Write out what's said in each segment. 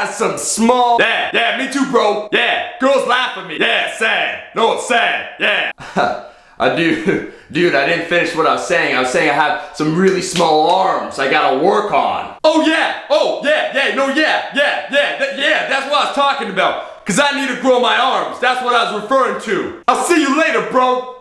got some small. Yeah, me too, bro. Yeah, girls laugh at me. Yeah, sad. No, it's sad. Yeah. Dude, I didn't finish what I was saying. I was saying I have some really small arms I gotta work on. Oh yeah, that's what I was talking about. Cause I need to grow my arms. That's what I was referring to. I'll see you later, bro.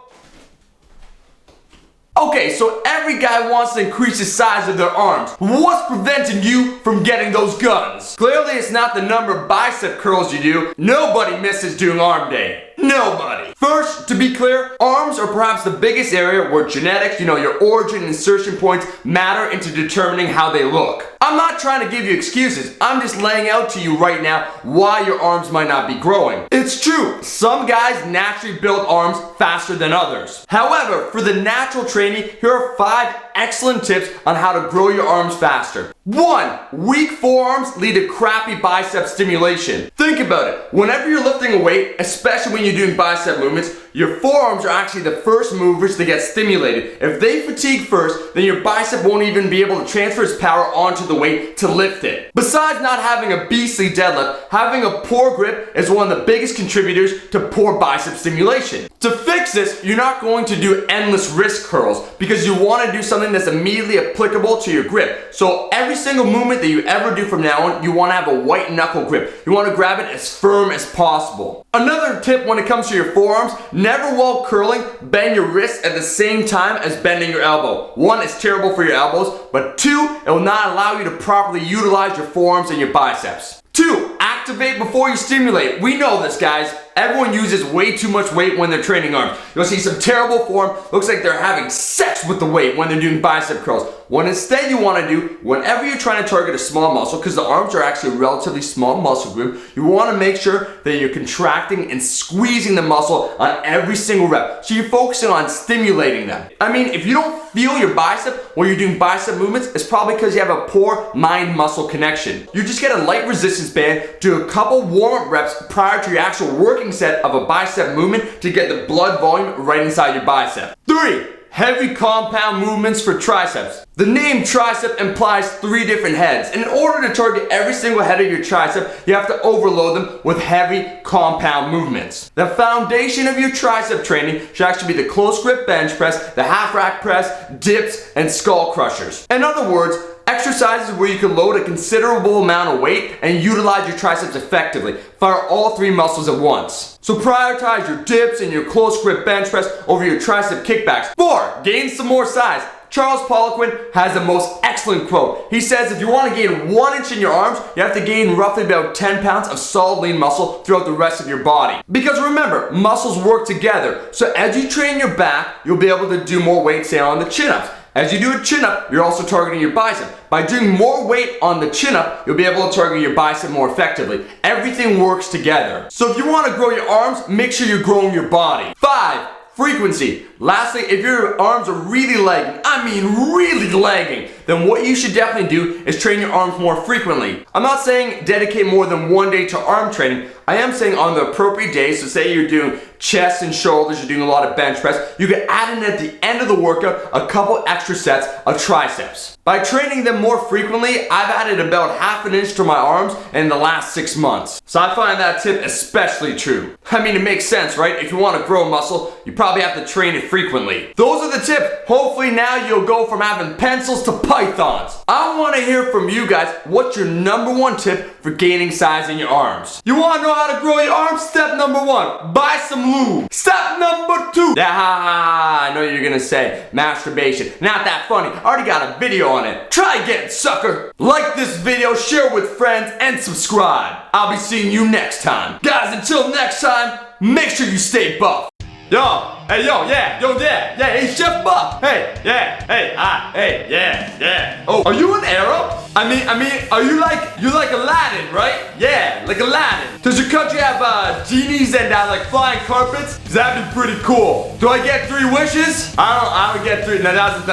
Okay, so every guy wants to increase the size of their arms. What's preventing you from getting those guns? Clearly it's not the number of bicep curls you do. Nobody misses doing arm day. Nobody. First, to be clear, arms are perhaps the biggest area where genetics, your origin and insertion points matter into determining how they look. I'm not trying to give you excuses. I'm just laying out to you right now why your arms might not be growing. It's true, some guys naturally build arms faster than others. However, for the natural training, here are 5 excellent tips on how to grow your arms faster. 1. Weak forearms lead to crappy bicep stimulation. Think about it. Whenever you're lifting a weight, especially when you're doing bicep movements, your forearms are actually the first movers to get stimulated. If they fatigue first, then your bicep won't even be able to transfer its power onto the weight to lift it. Besides not having a beastly deadlift, having a poor grip is one of the biggest contributors to poor bicep stimulation. To fix this, you're not going to do endless wrist curls because you want to do something that's immediately applicable to your grip. So every single movement that you ever do from now on, you want to have a white knuckle grip. You want to grab it as firm as possible. Another tip when it comes to your forearms, never while curling, bend your wrist at the same time as bending your elbow. 1, it's terrible for your elbows, but 2, it will not allow you to properly utilize your forearms and your biceps. 2, activate before you stimulate. We know this, guys. Everyone uses way too much weight when they're training arms. You'll see some terrible form, looks like they're having sex with the weight when they're doing bicep curls. What instead you want to do, whenever you're trying to target a small muscle, because the arms are actually a relatively small muscle group, you want to make sure that you're contracting and squeezing the muscle on every single rep. So you're focusing on stimulating them. I mean, if you don't feel your bicep when you're doing bicep movements, it's probably because you have a poor mind-muscle connection. You just get a light resistance band, do a couple warm-up reps prior to your actual working set of a bicep movement to get the blood volume right inside your bicep. 3. Heavy compound movements for triceps. The name tricep implies 3 different heads. And in order to target every single head of your tricep, you have to overload them with heavy compound movements. The foundation of your tricep training should actually be the close grip bench press, the half rack press, dips, and skull crushers. In other words, exercises where you can load a considerable amount of weight and utilize your triceps effectively. Fire all 3 muscles at once. So prioritize your dips and your close grip bench press over your tricep kickbacks. 4. Gain some more size. Charles Poliquin has the most excellent quote. He says if you want to gain 1 inch in your arms, you have to gain roughly about 10 pounds of solid lean muscle throughout the rest of your body. Because remember, muscles work together. So as you train your back, you'll be able to do more weight, say, on the chin-ups. As you do a chin-up, you're also targeting your bicep. By doing more weight on the chin-up, you'll be able to target your bicep more effectively. Everything works together. So if you want to grow your arms, make sure you're growing your body. 5. Frequency. Lastly, if your arms are really lagging, I mean really lagging, then what you should definitely do is train your arms more frequently. I'm not saying dedicate more than 1 day to arm training. I am saying on the appropriate days, so say you're doing chest and shoulders, you're doing a lot of bench press, you can add in at the end of the workout a couple extra sets of triceps. By training them more frequently, I've added about half an inch to my arms in the last 6 months. So I find that tip especially true. I mean, it makes sense, right? If you want to grow muscle, you probably have to train it frequently. Those are the tips. Hopefully now you'll go from having pencils to pythons. I want to hear from you guys, what's your number 1 tip for gaining size in your arms? You want to know how to grow your arms? Step number 1, buy some lube. Step number 2, I know you're gonna say masturbation. Not that funny. I already got a video on it. Try again, sucker. Like this video, share with friends, and subscribe. I'll be seeing you next time. Guys, until next time, make sure you stay buff. Yo, hey, hey, Chef Buff. Hey, yeah, hey, hey, yeah. Oh, are you an Arab? I mean, are you like Aladdin, right? Yeah, like Aladdin. Does your country have genies and like flying carpets? That'd be pretty cool. Do I get 3 wishes? I don't get 3. No, that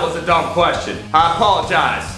was a dumb question. I apologize.